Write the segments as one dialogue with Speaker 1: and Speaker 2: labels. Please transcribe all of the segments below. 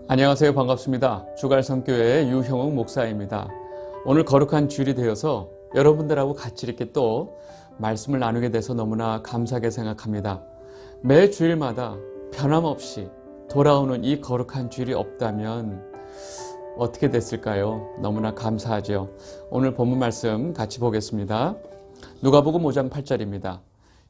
Speaker 1: 안녕하세요. 반갑습니다. 주갈성교회 유형욱 목사입니다. 오늘 거룩한 주일이 되어서 여러분들하고 같이 이렇게 또 말씀을 나누게 돼서 너무나 감사하게 생각합니다. 매 주일마다 변함없이 돌아오는 이 거룩한 주일이 없다면 어떻게 됐을까요? 너무나 감사하죠. 오늘 본문 말씀 같이 보겠습니다. 누가복음 5장 8절입니다.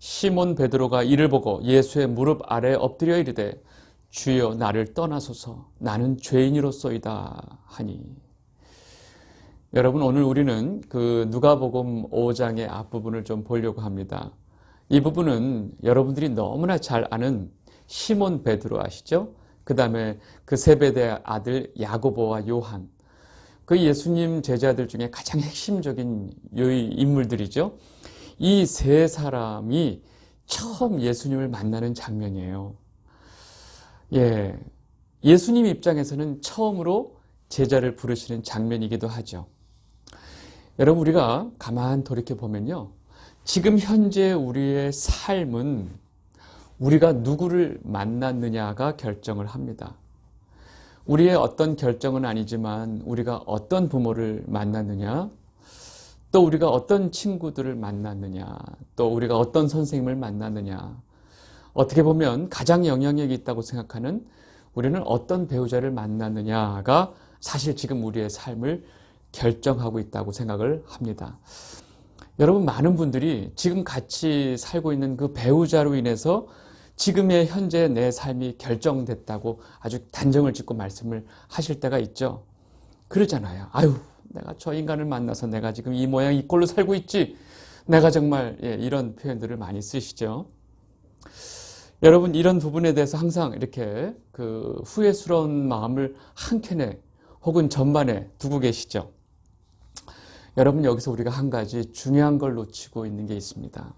Speaker 1: 시몬 베드로가 이를 보고 예수의 무릎 아래 엎드려 이르되 주여 나를 떠나소서 나는 죄인이로소이다 하니. 여러분, 오늘 우리는 그 누가복음 5장의 앞부분을 좀 보려고 합니다. 이 부분은 여러분들이 너무나 잘 아는 시몬 베드로 아시죠? 그 다음에 그 세베대 아들 야고보와 요한, 그 예수님 제자들 중에 가장 핵심적인 인물들이죠. 이 세 사람이 처음 예수님을 만나는 장면이에요. 예수님 입장에서는 처음으로 제자를 부르시는 장면이기도 하죠. 여러분, 우리가 가만 돌이켜보면요, 지금 현재 우리의 삶은 우리가 누구를 만났느냐가 결정을 합니다. 우리의 어떤 결정은 아니지만 우리가 어떤 부모를 만났느냐, 또 우리가 어떤 친구들을 만났느냐, 또 우리가 어떤 선생님을 만났느냐, 어떻게 보면 가장 영향력이 있다고 생각하는 우리는 어떤 배우자를 만났느냐가 사실 지금 우리의 삶을 결정하고 있다고 생각을 합니다. 여러분, 많은 분들이 지금 같이 살고 있는 그 배우자로 인해서 지금의 현재 내 삶이 결정됐다고 아주 단정을 짓고 말씀을 하실 때가 있죠. 그러잖아요. 아유, 내가 저 인간을 만나서 내가 지금 이 모양 이 꼴로 살고 있지. 내가 정말 이런 표현들을 많이 쓰시죠. 여러분, 이런 부분에 대해서 항상 이렇게 그 후회스러운 마음을 한켠에 혹은 전반에 두고 계시죠. 여러분, 여기서 우리가 한 가지 중요한 걸 놓치고 있는 게 있습니다.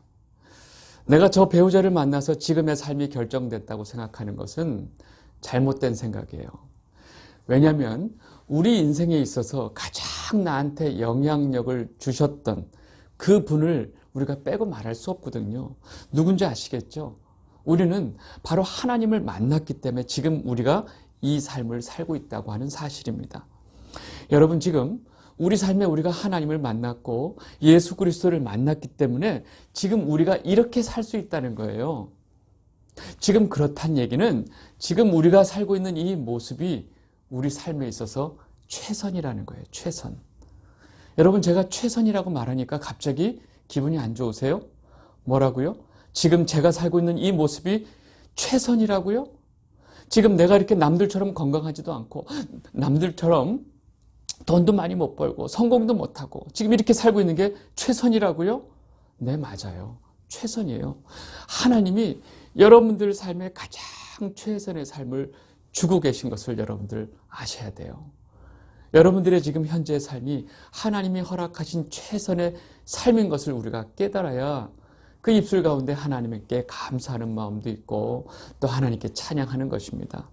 Speaker 1: 내가 저 배우자를 만나서 지금의 삶이 결정됐다고 생각하는 것은 잘못된 생각이에요. 왜냐하면 우리 인생에 있어서 가장 나한테 영향력을 주셨던 그 분을 우리가 빼고 말할 수 없거든요. 누군지 아시겠죠? 우리는 바로 하나님을 만났기 때문에 지금 우리가 이 삶을 살고 있다고 하는 사실입니다. 여러분, 지금 우리 삶에 우리가 하나님을 만났고 예수 그리스도를 만났기 때문에 지금 우리가 이렇게 살 수 있다는 거예요. 지금 그렇다는 얘기는 지금 우리가 살고 있는 이 모습이 우리 삶에 있어서 최선이라는 거예요. 최선. 여러분, 제가 최선이라고 말하니까 갑자기 기분이 안 좋으세요? 뭐라고요? 지금 제가 살고 있는 이 모습이 최선이라고요? 지금 내가 이렇게 남들처럼 건강하지도 않고 남들처럼 돈도 많이 못 벌고 성공도 못하고 지금 이렇게 살고 있는 게 최선이라고요? 네, 맞아요. 최선이에요. 하나님이 여러분들 삶에 가장 최선의 삶을 주고 계신 것을 여러분들 아셔야 돼요. 여러분들의 지금 현재의 삶이 하나님이 허락하신 최선의 삶인 것을 우리가 깨달아야 그 입술 가운데 하나님께 감사하는 마음도 있고 또 하나님께 찬양하는 것입니다.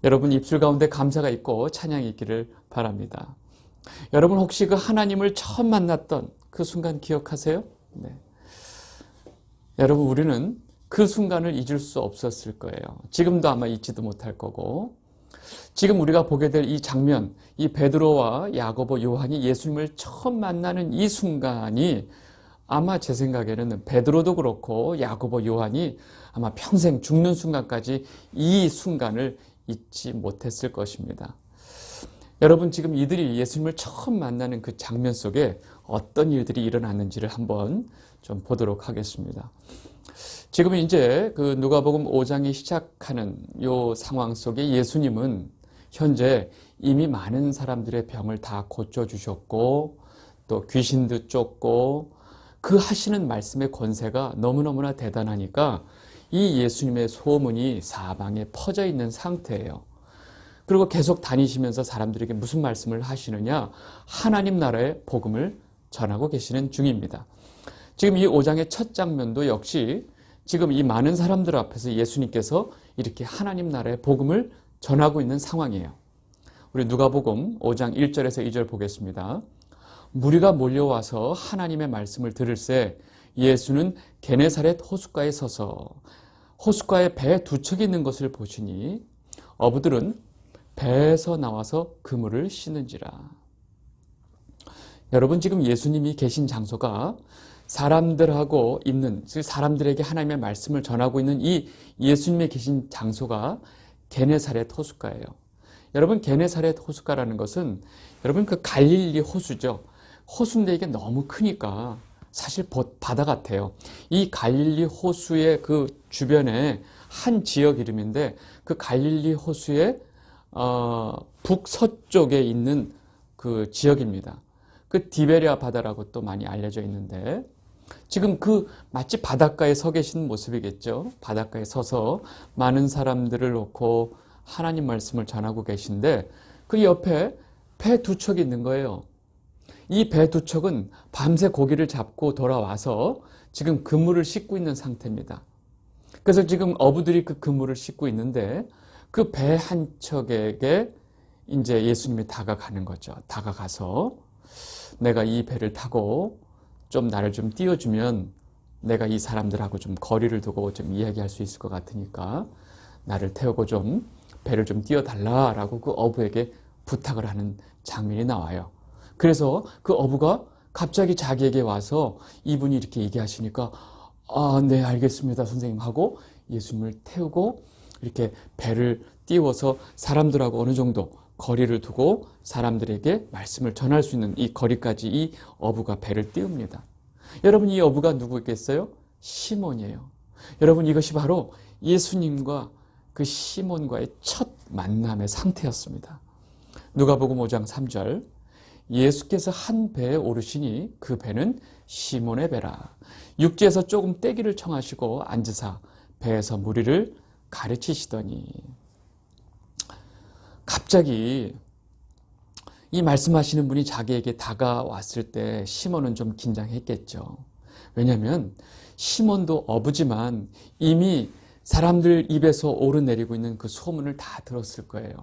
Speaker 1: 여러분, 입술 가운데 감사가 있고 찬양이 있기를 바랍니다. 여러분, 혹시 그 하나님을 처음 만났던 그 순간 기억하세요? 네. 여러분, 우리는 그 순간을 잊을 수 없었을 거예요. 지금도 아마 잊지도 못할 거고, 지금 우리가 보게 될 이 장면, 이 베드로와 야고보, 요한이 예수님을 처음 만나는 이 순간이 아마 제 생각에는 베드로도 그렇고 야고보, 요한이 아마 평생 죽는 순간까지 이 순간을 잊지 못했을 것입니다. 여러분, 지금 이들이 예수님을 처음 만나는 그 장면 속에 어떤 일들이 일어났는지를 한번 좀 보도록 하겠습니다. 지금 이제 그 누가복음 5장이 시작하는 이 상황 속에 예수님은 현재 이미 많은 사람들의 병을 다 고쳐주셨고 또 귀신도 쫓고 그 하시는 말씀의 권세가 너무너무나 대단하니까 이 예수님의 소문이 사방에 퍼져 있는 상태예요. 그리고 계속 다니시면서 사람들에게 무슨 말씀을 하시느냐? 하나님 나라의 복음을 전하고 계시는 중입니다. 지금 이 5장의 첫 장면도 역시 지금 이 많은 사람들 앞에서 예수님께서 이렇게 하나님 나라의 복음을 전하고 있는 상황이에요. 우리 누가복음 5장 1절에서 2절 보겠습니다. 무리가 몰려와서 하나님의 말씀을 들을새 예수는 게네사렛 호숫가에 서서 호숫가에 배 두 척이 있는 것을 보시니 어부들은 배에서 나와서 그물을 씻는지라. 여러분, 지금 예수님이 계신 장소가 사람들하고 있는, 사람들에게 하나님의 말씀을 전하고 있는 이 예수님의 계신 장소가 게네사렛 호숫가예요. 여러분, 게네사렛 호숫가라는 것은 여러분 그 갈릴리 호수죠. 호수인데 이게 너무 크니까 사실 바다 같아요. 이 갈릴리 호수의 그 주변에 한 지역 이름인데, 그 갈릴리 호수의 북서쪽에 있는 그 지역입니다. 그 디베랴 바다라고 또 많이 알려져 있는데, 지금 그 마치 바닷가에 서 계신 모습이겠죠. 바닷가에 서서 많은 사람들을 놓고 하나님 말씀을 전하고 계신데, 그 옆에 배 두 척이 있는 거예요. 이 배 두 척은 밤새 고기를 잡고 돌아와서 지금 그물을 씻고 있는 상태입니다. 그래서 지금 어부들이 그 그물을 씻고 있는데, 그 배 한 척에게 이제 예수님이 다가가는 거죠. 다가가서 내가 이 배를 타고 좀 나를 좀 띄워주면 내가 이 사람들하고 좀 거리를 두고 좀 이야기할 수 있을 것 같으니까 나를 태우고 좀 배를 좀 띄워달라라고 그 어부에게 부탁을 하는 장면이 나와요. 그래서 그 어부가 갑자기 자기에게 와서 이분이 이렇게 얘기하시니까 네, 알겠습니다, 선생님 하고 예수님을 태우고 이렇게 배를 띄워서 사람들하고 어느 정도 거리를 두고 사람들에게 말씀을 전할 수 있는 이 거리까지 이 어부가 배를 띄웁니다. 여러분, 이 어부가 누구겠어요? 시몬이에요. 여러분, 이것이 바로 예수님과 그 시몬과의 첫 만남의 상태였습니다. 누가복음 5장 3절, 예수께서 한 배에 오르시니 그 배는 시몬의 배라. 육지에서 조금 떼기를 청하시고 앉으사 배에서 무리를 가르치시더니. 갑자기 이 말씀하시는 분이 자기에게 다가왔을 때 시몬은 좀 긴장했겠죠. 왜냐하면 시몬도 어부지만 이미 사람들 입에서 오르내리고 있는 그 소문을 다 들었을 거예요.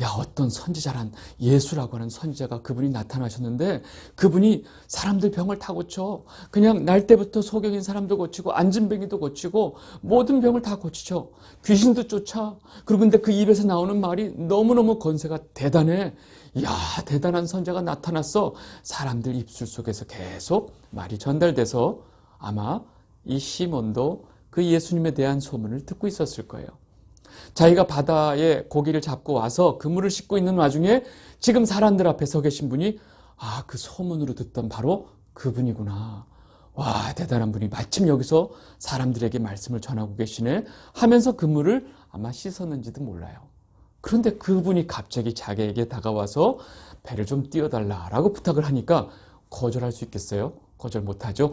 Speaker 1: 야, 어떤 선지자란 예수라고 하는 선지자가 그분이 나타나셨는데 그분이 사람들 병을 다 고쳐. 그냥 날 때부터 소경인 사람도 고치고 안진뱅이도 고치고 모든 병을 다 고치죠. 귀신도 쫓아. 그리고 근데 그 입에서 나오는 말이 너무너무 권세가 대단해. 야, 대단한 선지자가 나타났어. 사람들 입술 속에서 계속 말이 전달돼서 아마 이 시몬도 그 예수님에 대한 소문을 듣고 있었을 거예요. 자기가 바다에 고기를 잡고 와서 그물을 씻고 있는 와중에 지금 사람들 앞에 서 계신 분이 그 소문으로 듣던 바로 그분이구나. 와, 대단한 분이 마침 여기서 사람들에게 말씀을 전하고 계시네 하면서 그물을 아마 씻었는지도 몰라요. 그런데 그분이 갑자기 자기에게 다가와서 배를 좀 띄워달라라고 부탁을 하니까 거절할 수 있겠어요? 거절 못하죠.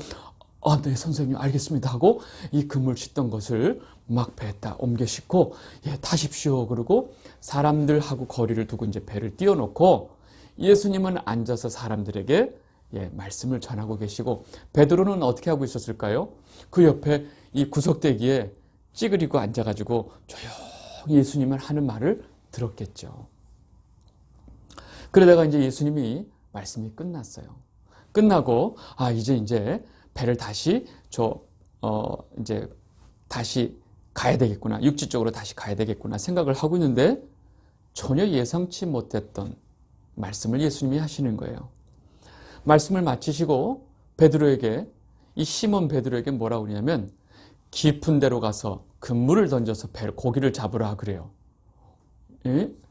Speaker 1: 네, 선생님, 알겠습니다 하고 이 그물 씻던 것을 막 배에다 옮겨 싣고 타십시오. 그러고 사람들하고 거리를 두고 이제 배를 띄워놓고 예수님은 앉아서 사람들에게 말씀을 전하고 계시고, 베드로는 어떻게 하고 있었을까요? 그 옆에 이 구석대기에 찌그리고 앉아가지고 조용히 예수님은 하는 말을 들었겠죠. 그러다가 이제 예수님이 말씀이 끝났어요. 끝나고 이제 배를 다시 이제 다시 가야 되겠구나, 육지 쪽으로 다시 가야 되겠구나 생각을 하고 있는데 전혀 예상치 못했던 말씀을 예수님이 하시는 거예요. 말씀을 마치시고 베드로에게, 이 시몬 베드로에게 뭐라고 그러냐면 깊은 데로 가서 그물을 던져서 고기를 잡으라 그래요.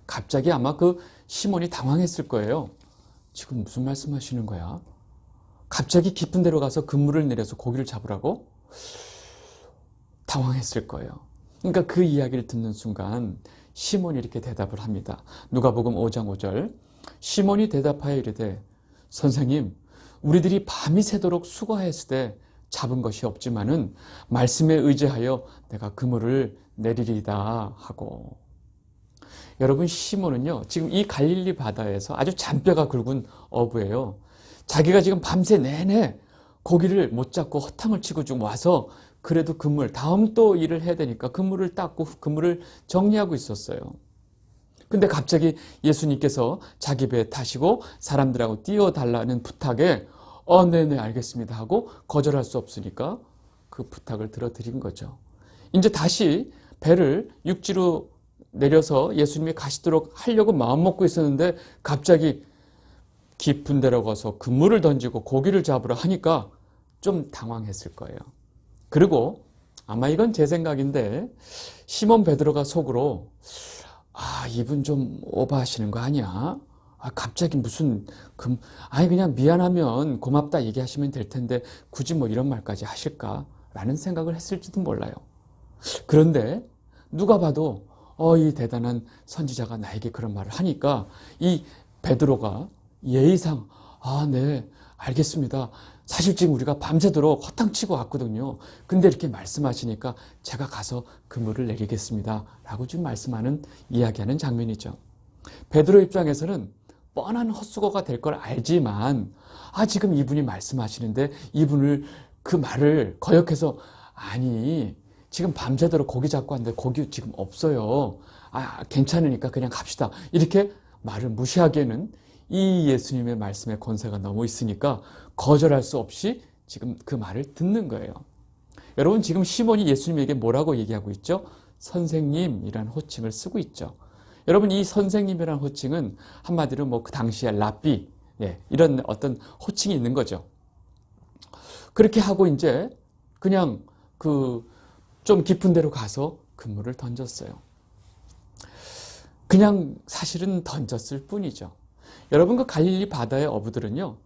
Speaker 1: 갑자기 아마 그 시몬이 당황했을 거예요. 지금 무슨 말씀하시는 거야? 갑자기 깊은 데로 가서 그물을 내려서 고기를 잡으라고? 당황했을 거예요. 그러니까 그 이야기를 듣는 순간 시몬이 이렇게 대답을 합니다. 누가복음 5장 5절, 시몬이 대답하여 이르되 선생님, 우리들이 밤이 새도록 수고하였을 때 잡은 것이 없지만은 말씀에 의지하여 내가 그물을 내리리이다 하고. 여러분, 시몬은요 지금 이 갈릴리 바다에서 아주 잔뼈가 굵은 어부예요. 자기가 지금 밤새 내내 고기를 못 잡고 허탕을 치고 좀 와서 그래도 그물, 다음 또 일을 해야 되니까 그물을 닦고 그물을 정리하고 있었어요. 근데 갑자기 예수님께서 자기 배에 타시고 사람들하고 띄워달라는 부탁에 네네, 알겠습니다 하고 거절할 수 없으니까 그 부탁을 들어드린 거죠. 이제 다시 배를 육지로 내려서 예수님이 가시도록 하려고 마음먹고 있었는데 갑자기 깊은 데로 가서 그물을 던지고 고기를 잡으러 하니까 좀 당황했을 거예요. 그리고 아마 이건 제 생각인데 시몬 베드로가 속으로 이분 좀 오버하시는 거 아니야? 갑자기 무슨 아니 그냥 미안하면 고맙다 얘기하시면 될 텐데 굳이 뭐 이런 말까지 하실까? 라는 생각을 했을지도 몰라요. 그런데 누가 봐도 이 대단한 선지자가 나에게 그런 말을 하니까 이 베드로가 예의상 네, 알겠습니다. 사실 지금 우리가 밤새도록 허탕치고 왔거든요. 근데 이렇게 말씀하시니까 제가 가서 그물을 내리겠습니다. 라고 지금 이야기하는 장면이죠. 베드로 입장에서는 뻔한 헛수고가 될 걸 알지만 지금 이분이 말씀하시는데 이분을 그 말을 거역해서 아니 지금 밤새도록 고기 잡고 왔는데 고기 지금 없어요. 괜찮으니까 그냥 갑시다. 이렇게 말을 무시하기에는 이 예수님의 말씀에 권세가 너무 있으니까 거절할 수 없이 지금 그 말을 듣는 거예요. 여러분 지금 시몬이 예수님에게 뭐라고 얘기하고 있죠? 선생님이라는 호칭을 쓰고 있죠. 여러분 이 선생님이라는 호칭은 한마디로 뭐 그 당시에 랍비 이런 어떤 호칭이 있는 거죠. 그렇게 하고 이제 그냥 좀 깊은 데로 가서 그물을 던졌어요. 그냥 사실은 던졌을 뿐이죠. 여러분 그 갈릴리 바다의 어부들은요,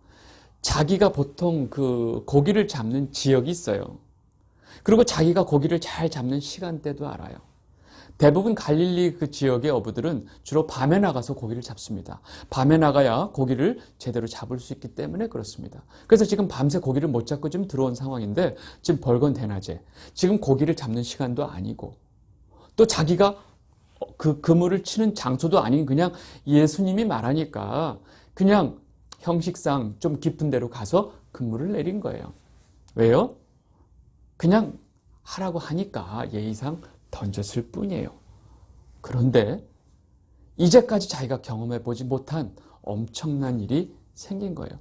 Speaker 1: 자기가 보통 그 고기를 잡는 지역이 있어요. 그리고 자기가 고기를 잘 잡는 시간대도 알아요. 대부분 갈릴리 그 지역의 어부들은 주로 밤에 나가서 고기를 잡습니다. 밤에 나가야 고기를 제대로 잡을 수 있기 때문에 그렇습니다. 그래서 지금 밤새 고기를 못 잡고 지금 들어온 상황인데 지금 벌건 대낮에 지금 고기를 잡는 시간도 아니고 또 자기가 그 그물을 치는 장소도 아닌 그냥 예수님이 말하니까 그냥 형식상 좀 깊은 데로 가서 그물을 내린 거예요. 왜요? 그냥 하라고 하니까 예의상 던졌을 뿐이에요. 그런데 이제까지 자기가 경험해보지 못한 엄청난 일이 생긴 거예요.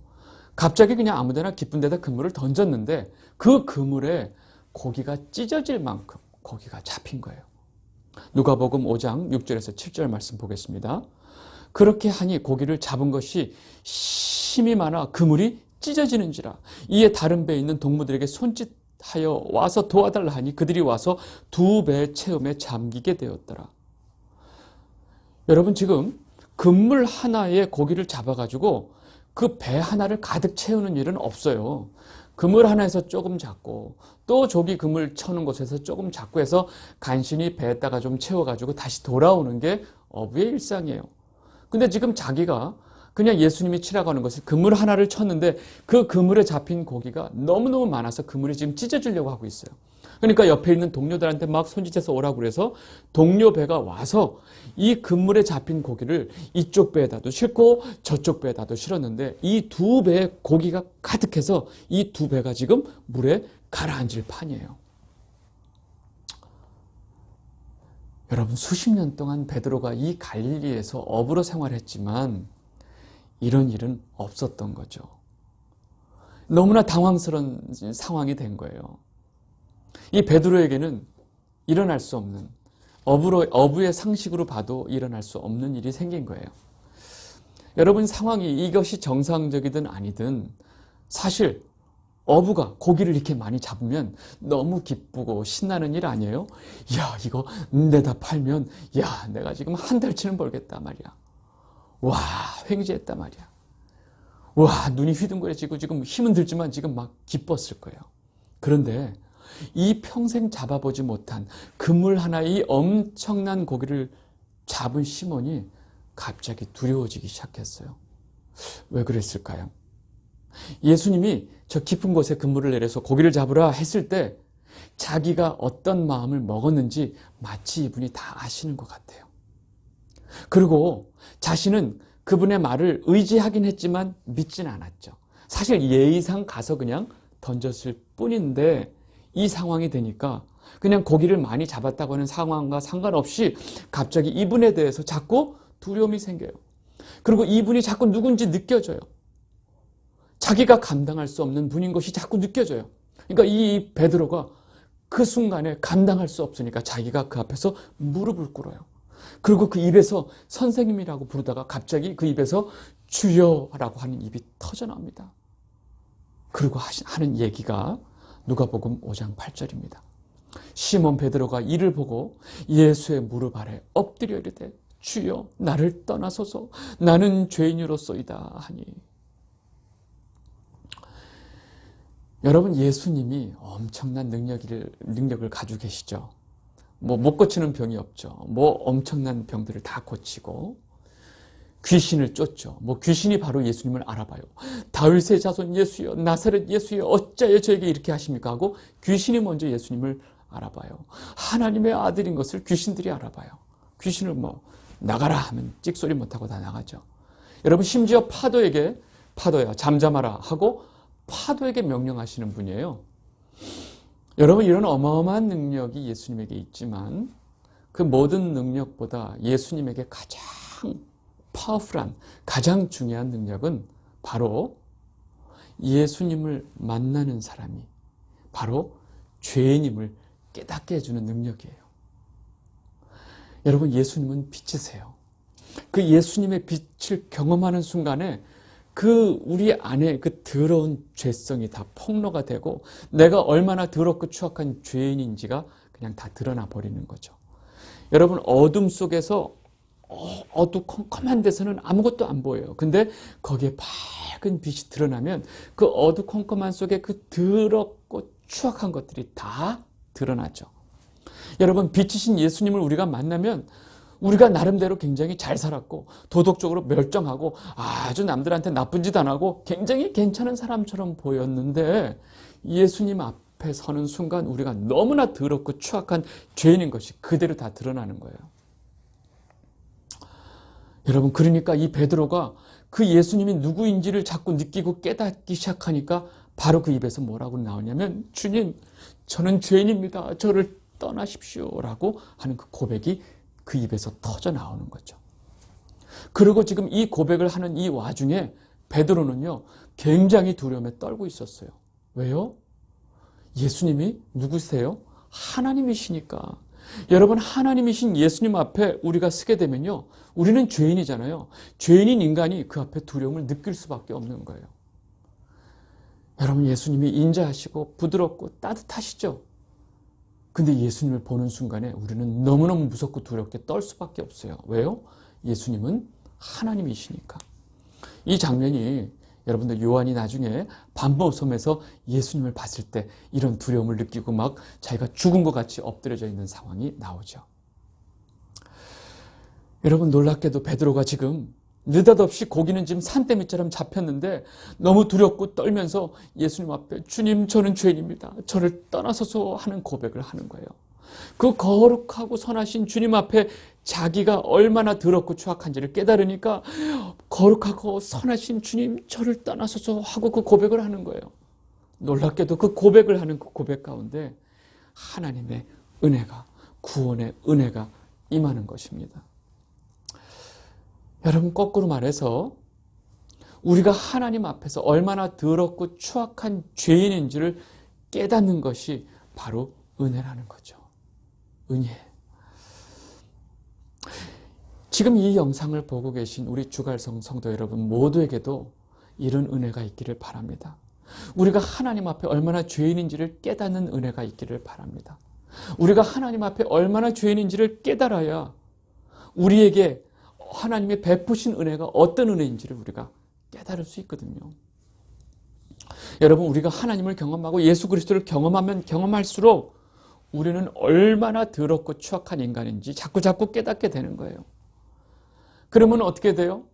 Speaker 1: 갑자기 그냥 아무데나 깊은 데다 그물을 던졌는데 그 그물에 고기가 찢어질 만큼 고기가 잡힌 거예요. 누가복음 5장 6절에서 7절 말씀 보겠습니다. 그렇게 하니 고기를 잡은 것이 힘이 많아 그물이 찢어지는지라. 이에 다른 배에 있는 동무들에게 손짓하여 와서 도와달라 하니 그들이 와서 두 배의 체험에 잠기게 되었더라. 여러분 지금 그물 하나에 고기를 잡아가지고 그 배 하나를 가득 채우는 일은 없어요. 그물 하나에서 조금 잡고 또 저기 그물 쳐는 곳에서 조금 잡고 해서 간신히 배에다가 좀 채워가지고 다시 돌아오는 게 어부의 일상이에요. 근데 지금 자기가 그냥 예수님이 치라고 하는 것을 그물 하나를 쳤는데 그 그물에 잡힌 고기가 너무너무 많아서 그물이 지금 찢어지려고 하고 있어요. 그러니까 옆에 있는 동료들한테 막 손짓해서 오라고 그래서 동료 배가 와서 이 그물에 잡힌 고기를 이쪽 배에다도 싣고 저쪽 배에다도 실었는데 이 두 배의 고기가 가득해서 이 두 배가 지금 물에 가라앉을 판이에요. 여러분 수십 년 동안 베드로가 이 갈릴리에서 어부로 생활했지만 이런 일은 없었던 거죠. 너무나 당황스러운 상황이 된 거예요. 이 베드로에게는 일어날 수 없는 어부의 상식으로 봐도 일어날 수 없는 일이 생긴 거예요. 여러분 상황이 이것이 정상적이든 아니든 사실 어부가 고기를 이렇게 많이 잡으면 너무 기쁘고 신나는 일 아니에요? 야 이거 내다 팔면 야 내가 지금 한 달치는 벌겠다 말이야. 와 횡재했다 말이야. 와 눈이 휘둥그레지고 지금 힘은 들지만 지금 막 기뻤을 거예요. 그런데 이 평생 잡아보지 못한 그물 하나의 이 엄청난 고기를 잡은 시몬이 갑자기 두려워지기 시작했어요. 왜 그랬을까요? 예수님이 저 깊은 곳에 그물을 내려서 고기를 잡으라 했을 때 자기가 어떤 마음을 먹었는지 마치 이분이 다 아시는 것 같아요. 그리고 자신은 그분의 말을 의지하긴 했지만 믿진 않았죠. 사실 예의상 가서 그냥 던졌을 뿐인데 이 상황이 되니까 그냥 고기를 많이 잡았다고 하는 상황과 상관없이 갑자기 이분에 대해서 자꾸 두려움이 생겨요. 그리고 이분이 자꾸 누군지 느껴져요. 자기가 감당할 수 없는 분인 것이 자꾸 느껴져요. 그러니까 이 베드로가 그 순간에 감당할 수 없으니까 자기가 그 앞에서 무릎을 꿇어요. 그리고 그 입에서 선생님이라고 부르다가 갑자기 그 입에서 주여라고 하는 입이 터져나옵니다. 그리고 하는 얘기가 누가복음 5장 8절입니다. 시몬 베드로가 이를 보고 예수의 무릎 아래 엎드려 이르되 주여 나를 떠나소서 나는 죄인으로소이다 하니. 여러분, 예수님이 엄청난 능력을 가지고 계시죠. 못 고치는 병이 없죠. 엄청난 병들을 다 고치고 귀신을 쫓죠. 귀신이 바로 예수님을 알아봐요. 다윗의 자손 예수여, 나사렛 예수여, 어찌하여 저에게 이렇게 하십니까? 하고 귀신이 먼저 예수님을 알아봐요. 하나님의 아들인 것을 귀신들이 알아봐요. 귀신을 나가라 하면 찍소리 못하고 다 나가죠. 여러분, 심지어 파도야 잠잠하라 하고 파도에게 명령하시는 분이에요. 여러분, 이런 어마어마한 능력이 예수님에게 있지만 그 모든 능력보다 예수님에게 가장 파워풀한, 가장 중요한 능력은 바로 예수님을 만나는 사람이 바로 죄인임을 깨닫게 해주는 능력이에요. 여러분, 예수님은 빛이세요. 그 예수님의 빛을 경험하는 순간에 우리 안에 그 더러운 죄성이 다 폭로가 되고 내가 얼마나 더럽고 추악한 죄인인지가 그냥 다 드러나 버리는 거죠. 여러분, 어둠 속에서 어두컴컴한 데서는 아무것도 안 보여요. 근데 거기에 밝은 빛이 드러나면 그 어두컴컴한 속에 그 더럽고 추악한 것들이 다 드러나죠. 여러분, 빛이신 예수님을 우리가 만나면 우리가 나름대로 굉장히 잘 살았고 도덕적으로 멸정하고 아주 남들한테 나쁜 짓 안 하고 굉장히 괜찮은 사람처럼 보였는데 예수님 앞에 서는 순간 우리가 너무나 더럽고 추악한 죄인인 것이 그대로 다 드러나는 거예요. 여러분, 그러니까 이 베드로가 그 예수님이 누구인지를 자꾸 느끼고 깨닫기 시작하니까 바로 그 입에서 뭐라고 나오냐면 주님, 저는 죄인입니다. 저를 떠나십시오라고 하는 그 고백이 그 입에서 터져 나오는 거죠. 그리고 지금 이 고백을 하는 이 와중에 베드로는요, 굉장히 두려움에 떨고 있었어요. 왜요? 예수님이 누구세요? 하나님이시니까. 여러분, 하나님이신 예수님 앞에 우리가 서게 되면요, 우리는 죄인이잖아요. 죄인인 인간이 그 앞에 두려움을 느낄 수밖에 없는 거예요. 여러분, 예수님이 인자하시고 부드럽고 따뜻하시죠? 근데 예수님을 보는 순간에 우리는 너무너무 무섭고 두렵게 떨 수밖에 없어요. 왜요? 예수님은 하나님이시니까. 이 장면이 여러분들 요한이 나중에 반모섬에서 예수님을 봤을 때 이런 두려움을 느끼고 막 자기가 죽은 것 같이 엎드려져 있는 상황이 나오죠. 여러분, 놀랍게도 베드로가 지금 느닷없이 고기는 지금 산더미처럼 잡혔는데 너무 두렵고 떨면서 예수님 앞에 주님, 저는 죄인입니다. 저를 떠나소서 하는 고백을 하는 거예요. 그 거룩하고 선하신 주님 앞에 자기가 얼마나 더럽고 추악한지를 깨달으니까 거룩하고 선하신 주님, 저를 떠나소서 하고 그 고백을 하는 거예요. 놀랍게도 그 고백을 하는 그 고백 가운데 하나님의 은혜가, 구원의 은혜가 임하는 것입니다. 여러분, 거꾸로 말해서 우리가 하나님 앞에서 얼마나 더럽고 추악한 죄인인지를 깨닫는 것이 바로 은혜라는 거죠. 은혜. 지금 이 영상을 보고 계신 우리 주갈성 성도 여러분 모두에게도 이런 은혜가 있기를 바랍니다. 우리가 하나님 앞에 얼마나 죄인인지를 깨닫는 은혜가 있기를 바랍니다. 우리가 하나님 앞에 얼마나 죄인인지를 깨달아야 우리에게 하나님의 베푸신 은혜가 어떤 은혜인지를 우리가 깨달을 수 있거든요. 여러분, 우리가 하나님을 경험하고 예수 그리스도를 경험하면 경험할수록 우리는 얼마나 더럽고 추악한 인간인지 자꾸 깨닫게 되는 거예요. 그러면 어떻게 돼요?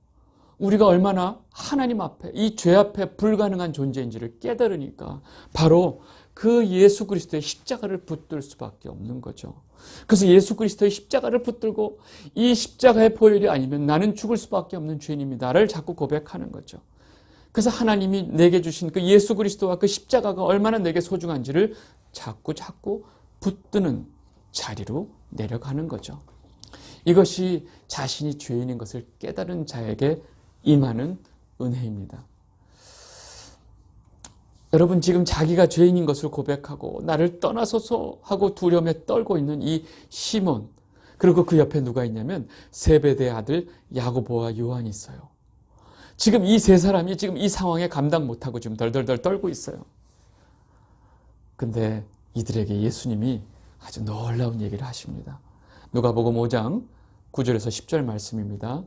Speaker 1: 우리가 얼마나 하나님 앞에, 이 죄 앞에 불가능한 존재인지를 깨달으니까 바로 그 예수 그리스도의 십자가를 붙들 수밖에 없는 거죠. 그래서 예수 그리스도의 십자가를 붙들고 이 십자가의 보혈이 아니면 나는 죽을 수밖에 없는 죄인입니다를 자꾸 고백하는 거죠. 그래서 하나님이 내게 주신 그 예수 그리스도와 그 십자가가 얼마나 내게 소중한지를 자꾸 붙드는 자리로 내려가는 거죠. 이것이 자신이 죄인인 것을 깨달은 자에게 임하는 은혜입니다. 여러분, 지금 자기가 죄인인 것을 고백하고 나를 떠나소서 하고 두려움에 떨고 있는 이 시몬, 그리고 그 옆에 누가 있냐면 세베대의 아들 야고보와 요한이 있어요. 지금 이 세 사람이 지금 이 상황에 감당 못하고 지금 덜덜덜 떨고 있어요. 근데 이들에게 예수님이 아주 놀라운 얘기를 하십니다. 누가복음 5장 9절에서 10절 말씀입니다.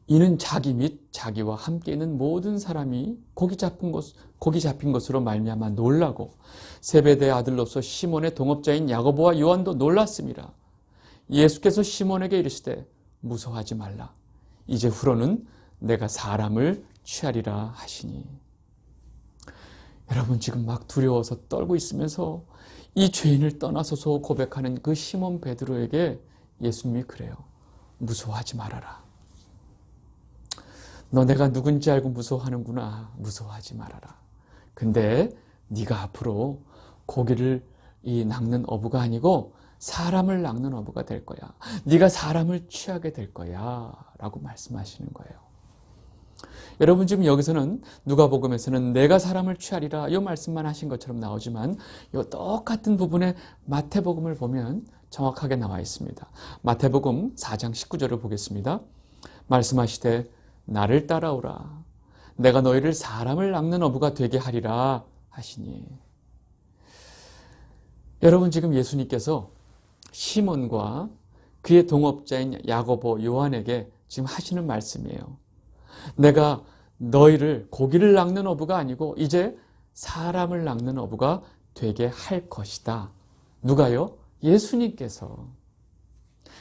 Speaker 1: 이는 자기 및 자기와 함께 있는 모든 사람이 고기 잡힌 것으로 말미암아 놀라고 세베대의 아들로서 시몬의 동업자인 야고보와 요한도 놀랐습니다. 예수께서 시몬에게 이르시되 무서워하지 말라. 이제 후로는 내가 사람을 취하리라 하시니. 여러분 지금 막 두려워서 떨고 있으면서 이 죄인을 떠나소서 고백하는 그 시몬 베드로에게 예수님이 그래요. 무서워하지 말아라. 너 내가 누군지 알고 무서워하는구나. 무서워하지 말아라. 근데 네가 앞으로 고기를 낚는 어부가 아니고 사람을 낚는 어부가 될 거야. 네가 사람을 취하게 될 거야. 라고 말씀하시는 거예요. 여러분 지금 여기서는 누가복음에서는 내가 사람을 취하리라 이 말씀만 하신 것처럼 나오지만 이 똑같은 부분에 마태복음을 보면 정확하게 나와 있습니다. 마태복음 4장 19절을 보겠습니다. 말씀하시되 나를 따라오라. 내가 너희를 사람을 낚는 어부가 되게 하리라 하시니. 여러분 지금 예수님께서 시몬과 그의 동업자인 야고보, 요한에게 지금 하시는 말씀이에요. 내가 너희를 고기를 낚는 어부가 아니고 이제 사람을 낚는 어부가 되게 할 것이다. 누가요? 예수님께서.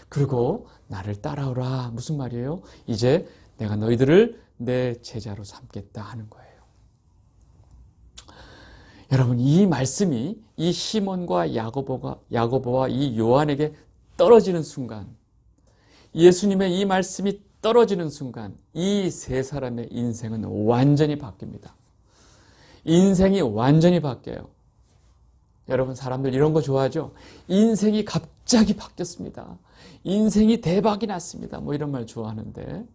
Speaker 1: 그리고 나를 따라오라. 무슨 말이에요? 이제 내가 너희들을 내 제자로 삼겠다 하는 거예요. 여러분 이 말씀이 이 시몬과 야고보와 이 요한에게 떨어지는 순간, 예수님의 이 말씀이 떨어지는 순간 이 세 사람의 인생은 완전히 바뀝니다. 인생이 완전히 바뀌어요. 여러분 사람들 이런 거 좋아하죠? 인생이 갑자기 바뀌었습니다. 인생이 대박이 났습니다. 뭐 이런 말 좋아하는데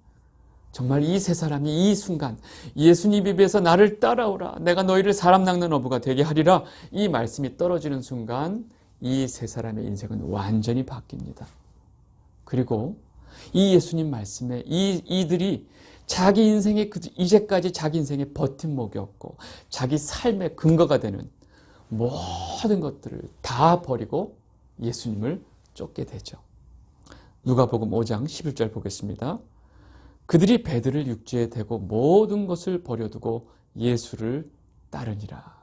Speaker 1: 정말 이 세 사람이 이 순간 예수님 입에서 나를 따라오라. 내가 너희를 사람 낚는 어부가 되게 하리라. 이 말씀이 떨어지는 순간 이 세 사람의 인생은 완전히 바뀝니다. 그리고 이 예수님 말씀에 이들이 자기 인생의 이제까지 자기 인생의 버팀목이었고 자기 삶의 근거가 되는 모든 것들을 다 버리고 예수님을 쫓게 되죠. 누가복음 5장 11절 보겠습니다. 그들이 배들을 육지에 대고 모든 것을 버려두고 예수를 따르니라.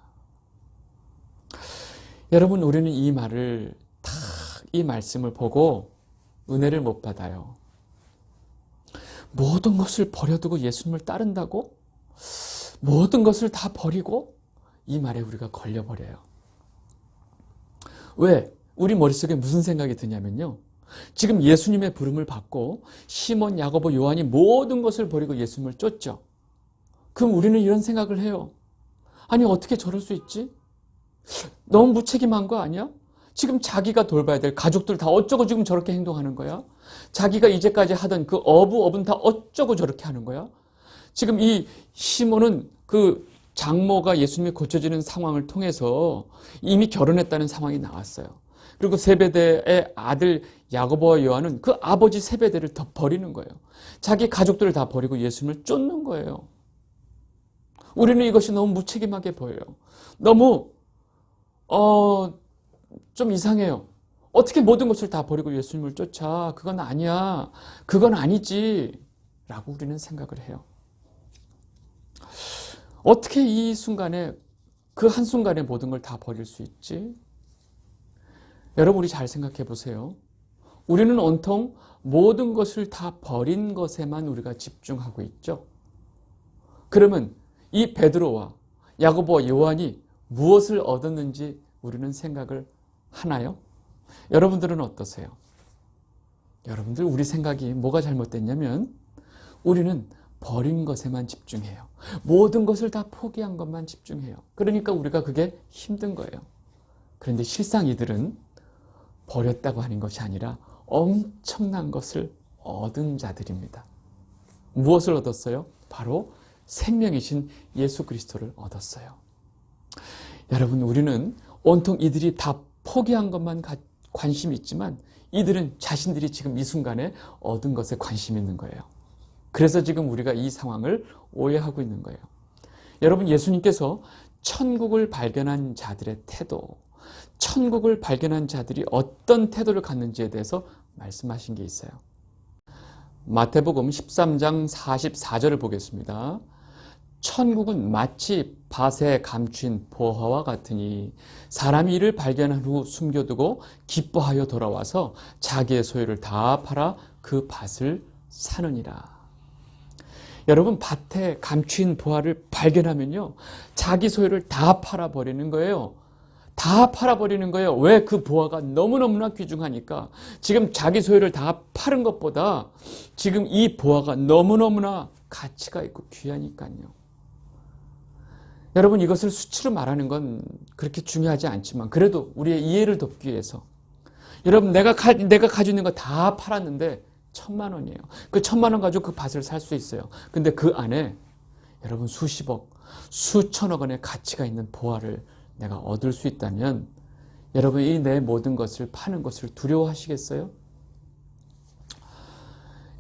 Speaker 1: 여러분 우리는 이 말을 이 말씀을 보고 은혜를 못 받아요. 모든 것을 버려두고 예수님을 따른다고? 모든 것을 다 버리고? 이 말에 우리가 걸려버려요. 왜? 우리 머릿속에 무슨 생각이 드냐면요. 지금 예수님의 부름을 받고 시몬, 야고보, 요한이 모든 것을 버리고 예수님을 쫓죠. 그럼 우리는 이런 생각을 해요. 아니 어떻게 저럴 수 있지? 너무 무책임한 거 아니야? 지금 자기가 돌봐야 될 가족들 다 어쩌고 지금 저렇게 행동하는 거야? 자기가 이제까지 하던 그 어부는 다 어쩌고 저렇게 하는 거야? 지금 이 시몬은 그 장모가 예수님이 고쳐지는 상황을 통해서 이미 결혼했다는 상황이 나왔어요. 그리고 세베대의 아들 야고보와 요한은 그 아버지 세베대를 더 버리는 거예요. 자기 가족들을 다 버리고 예수님을 쫓는 거예요. 우리는 이것이 너무 무책임하게 보여요. 너무 좀 이상해요. 어떻게 모든 것을 다 버리고 예수님을 쫓아? 그건 아니야. 그건 아니지. 라고 우리는 생각을 해요. 어떻게 이 순간에 그 한순간에 모든 걸 다 버릴 수 있지? 여러분 우리 잘 생각해 보세요. 우리는 온통 모든 것을 다 버린 것에만 우리가 집중하고 있죠. 그러면 이 베드로와 야고보와 요한이 무엇을 얻었는지 우리는 생각을 하나요? 여러분들은 어떠세요? 여러분들 우리 생각이 뭐가 잘못됐냐면 우리는 버린 것에만 집중해요. 모든 것을 다 포기한 것만 집중해요. 그러니까 우리가 그게 힘든 거예요. 그런데 실상 이들은 버렸다고 하는 것이 아니라 엄청난 것을 얻은 자들입니다. 무엇을 얻었어요? 바로 생명이신 예수 그리스도를 얻었어요. 여러분 우리는 온통 이들이 다 포기한 것만 관심이 있지만 이들은 자신들이 지금 이 순간에 얻은 것에 관심이 있는 거예요. 그래서 지금 우리가 이 상황을 오해하고 있는 거예요. 여러분, 예수님께서 천국을 발견한 자들의 태도, 천국을 발견한 자들이 어떤 태도를 갖는지에 대해서 말씀하신 게 있어요. 마태복음 13장 44절을 보겠습니다. 천국은 마치 밭에 감춘 보화와 같으니 사람이 이를 발견한 후 숨겨두고 기뻐하여 돌아와서 자기의 소유를 다 팔아 그 밭을 사느니라. 여러분, 밭에 감춘 보화를 발견하면요, 자기 소유를 다 팔아버리는 거예요. 다 팔아버리는 거예요. 왜? 그 보화가 너무너무나 귀중하니까. 지금 자기 소유를 다 파는 것보다 지금 이 보화가 너무너무나 가치가 있고 귀하니까요. 여러분, 이것을 수치로 말하는 건 그렇게 중요하지 않지만 그래도 우리의 이해를 돕기 위해서, 여러분, 내가 가지고 있는 거 다 팔았는데 1,000만 원이에요. 그 1,000만 원 가지고 그 밭을 살 수 있어요. 근데 그 안에 여러분 수십억, 수천억 원의 가치가 있는 보화를 내가 얻을 수 있다면 여러분이 내 모든 것을 파는 것을 두려워하시겠어요?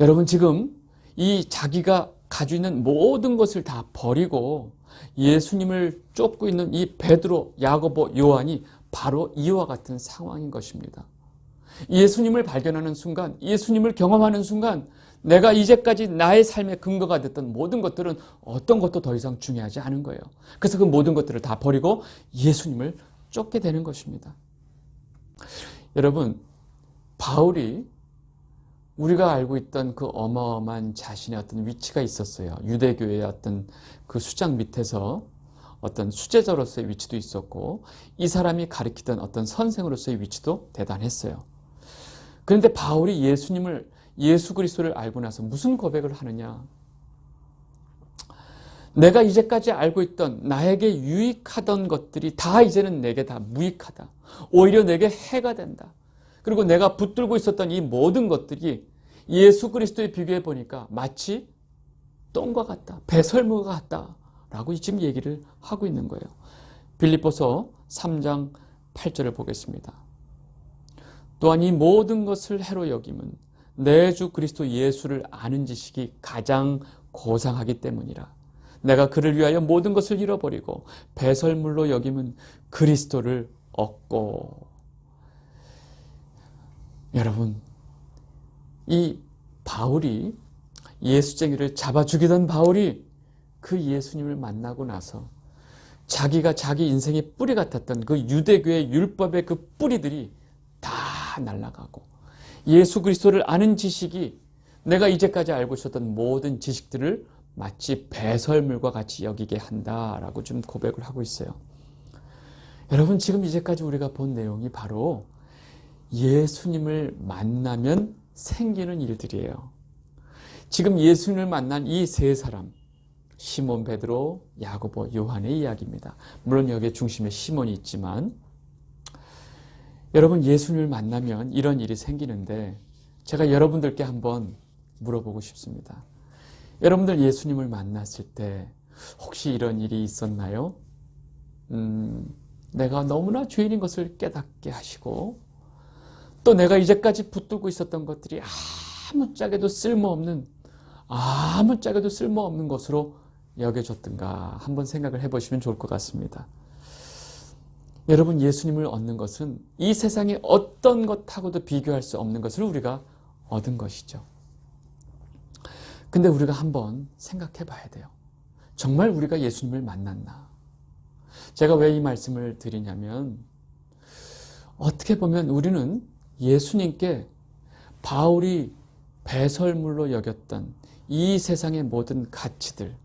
Speaker 1: 여러분, 지금 이 자기가 가지고 있는 모든 것을 다 버리고 예수님을 쫓고 있는 이 베드로, 야고보, 요한이 바로 이와 같은 상황인 것입니다. 예수님을 발견하는 순간, 예수님을 경험하는 순간 내가 이제까지 나의 삶의 근거가 됐던 모든 것들은 어떤 것도 더 이상 중요하지 않은 거예요. 그래서 그 모든 것들을 다 버리고 예수님을 쫓게 되는 것입니다. 여러분, 바울이 우리가 알고 있던 그 어마어마한 자신의 어떤 위치가 있었어요. 유대교의 어떤 그 수장 밑에서 어떤 수제자로서의 위치도 있었고 이 사람이 가리키던 어떤 선생으로서의 위치도 대단했어요. 그런데 바울이 예수 그리스도를 알고 나서 무슨 고백을 하느냐? 내가 이제까지 알고 있던 나에게 유익하던 것들이 다 이제는 내게 다 무익하다. 오히려 내게 해가 된다. 그리고 내가 붙들고 있었던 이 모든 것들이 예수 그리스도에 비교해 보니까 마치 똥과 같다. 배설물과 같다. 라고 지금 얘기를 하고 있는 거예요. 빌립보서 3장 8절을 보겠습니다. 또한 이 모든 것을 해로 여김은 내 주 그리스도 예수를 아는 지식이 가장 고상하기 때문이라. 내가 그를 위하여 모든 것을 잃어버리고 배설물로 여김은 그리스도를 얻고. 여러분, 이 바울이, 예수쟁이를 잡아 죽이던 바울이 그 예수님을 만나고 나서 자기가 자기 인생의 뿌리 같았던 그 유대교의 율법의 그 뿌리들이 다 날아가고 예수 그리스도를 아는 지식이 내가 이제까지 알고 있었던 모든 지식들을 마치 배설물과 같이 여기게 한다라고 좀 고백을 하고 있어요. 여러분, 지금 이제까지 우리가 본 내용이 바로 예수님을 만나면 생기는 일들이에요. 지금 예수님을 만난 이 세 사람, 시몬, 베드로, 야고보, 요한의 이야기입니다. 물론 여기에 중심에 시몬이 있지만 여러분, 예수님을 만나면 이런 일이 생기는데 제가 여러분들께 한번 물어보고 싶습니다. 여러분들 예수님을 만났을 때 혹시 이런 일이 있었나요? 내가 너무나 죄인인 것을 깨닫게 하시고 또 내가 이제까지 붙들고 있었던 것들이 아무짝에도 쓸모없는 것으로 여겨졌던가 한번 생각을 해보시면 좋을 것 같습니다. 여러분, 예수님을 얻는 것은 이 세상의 어떤 것하고도 비교할 수 없는 것을 우리가 얻은 것이죠. 근데 우리가 한번 생각해 봐야 돼요. 정말 우리가 예수님을 만났나? 제가 왜 이 말씀을 드리냐면 어떻게 보면 우리는 예수님께 바울이 배설물로 여겼던 이 세상의 모든 가치들,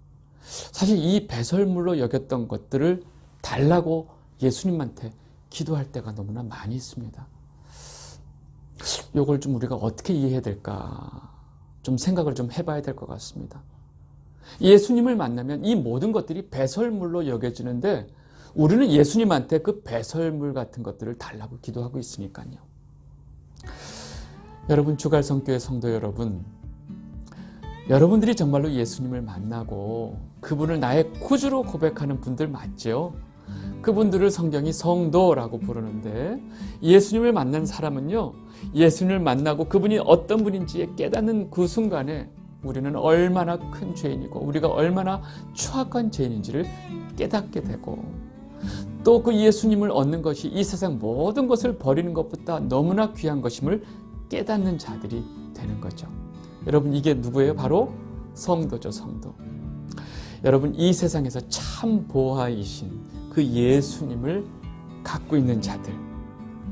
Speaker 1: 사실 이 배설물로 여겼던 것들을 달라고 예수님한테 기도할 때가 너무나 많이 있습니다. 이걸 좀 우리가 어떻게 이해해야 될까 좀 생각을 좀 해봐야 될 것 같습니다. 예수님을 만나면 이 모든 것들이 배설물로 여겨지는데 우리는 예수님한테 그 배설물 같은 것들을 달라고 기도하고 있으니까요. 여러분, 주갈성교회 성도 여러분, 여러분들이 정말로 예수님을 만나고 그분을 나의 구주로 고백하는 분들 맞죠? 그분들을 성경이 성도라고 부르는데, 예수님을 만난 사람은요, 예수님을 만나고 그분이 어떤 분인지 깨닫는 그 순간에 우리는 얼마나 큰 죄인이고 우리가 얼마나 추악한 죄인인지를 깨닫게 되고, 또 그 예수님을 얻는 것이 이 세상 모든 것을 버리는 것보다 너무나 귀한 것임을 깨닫는 자들이 되는 거죠. 여러분, 이게 누구예요? 바로 성도죠, 성도. 여러분, 이 세상에서 참 보화이신 그 예수님을 갖고 있는 자들,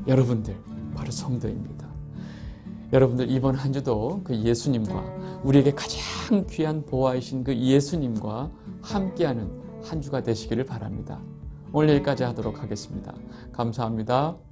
Speaker 1: 여러분들 바로 성도입니다. 여러분들 이번 한 주도 그 예수님과, 우리에게 가장 귀한 보화이신 그 예수님과 함께하는 한 주가 되시기를 바랍니다. 오늘 여기까지 하도록 하겠습니다. 감사합니다.